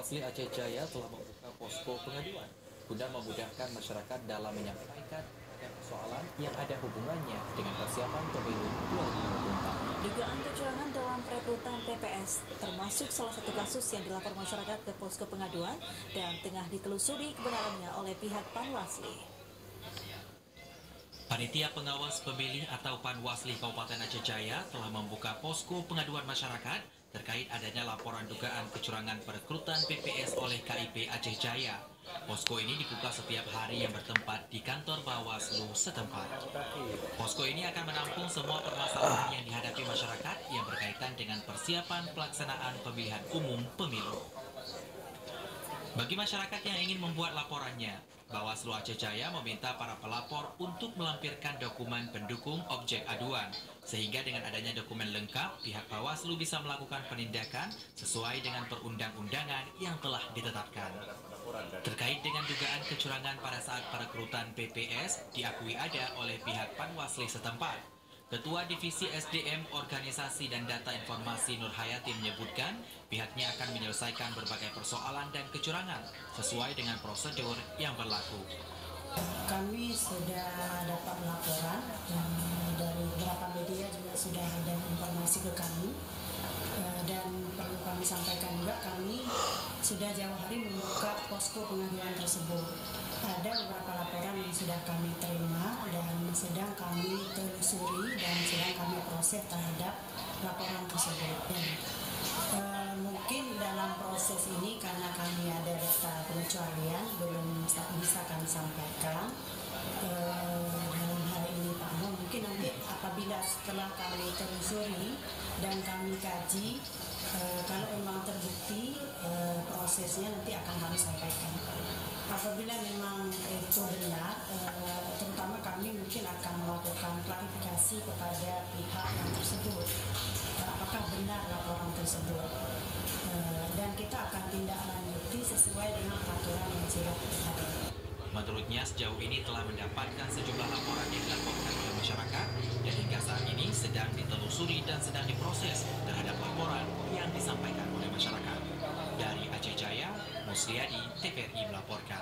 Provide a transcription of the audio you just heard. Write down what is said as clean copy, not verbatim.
Panwasli Aceh Jaya telah membuka posko pengaduan guna memudahkan masyarakat dalam menyampaikan persoalan yang ada hubungannya dengan persiapan pemilu 2024. Dugaan kecurangan dalam perekrutan PPS termasuk salah satu kasus yang dilapor masyarakat ke posko pengaduan dan tengah ditelusuri kebenarannya oleh pihak Panwasli. Panitia Pengawas Pemilih atau Panwasli Kabupaten Aceh Jaya telah membuka posko pengaduan masyarakat terkait adanya laporan dugaan kecurangan perekrutan PPS oleh KIP Aceh Jaya. Posko ini dibuka setiap hari yang bertempat di kantor Bawaslu setempat. Posko ini akan menampung semua permasalahan yang dihadapi masyarakat yang berkaitan dengan persiapan pelaksanaan pemilihan umum pemilu. Bagi masyarakat yang ingin membuat laporannya, Bawaslu Aceh Jaya meminta para pelapor untuk melampirkan dokumen pendukung objek aduan, sehingga dengan adanya dokumen lengkap, pihak Bawaslu bisa melakukan penindakan sesuai dengan perundang-undangan yang telah ditetapkan. Terkait dengan dugaan kecurangan pada saat perekrutan PPS diakui ada oleh pihak Panwasli setempat. Ketua Divisi SDM Organisasi dan Data Informasi Nur Hayati menyebutkan pihaknya akan menyelesaikan berbagai persoalan dan kecurangan sesuai dengan prosedur yang berlaku. Kami sudah dapat laporan dari beberapa media juga sudah ada informasi ke kami, dan perlu kami sampaikan juga kami sudah jauh hari membuka posko pengaduan tersebut. Ada beberapa laporan yang sudah kami terima dan sedang kami telusuri dan sedang kami proses terhadap laporan tersebut. Mungkin dalam proses ini karena kami ada data pengecualian belum bisa kami sampaikan dalam hal ini Pak Mo. Mungkin nanti apabila setelah kami telusuri dan kami kaji, kalau memang terbukti prosesnya nanti akan kami sampaikan. Apabila memang itu benar, terutama kami mungkin akan melakukan klarifikasi kepada pihak yang tersebut, apakah benar laporan tersebut, dan kita akan tindak lanjuti sesuai dengan peraturan yang sudah ada. Menurutnya sejauh ini telah mendapatkan sejumlah laporan yang dilaporkan oleh masyarakat dan hingga saat ini sedang ditelusuri dan sedang diproses terhadap laporan yang disampaikan oleh masyarakat. Dari Aceh Jaya, Musliadi, TVRI melaporkan.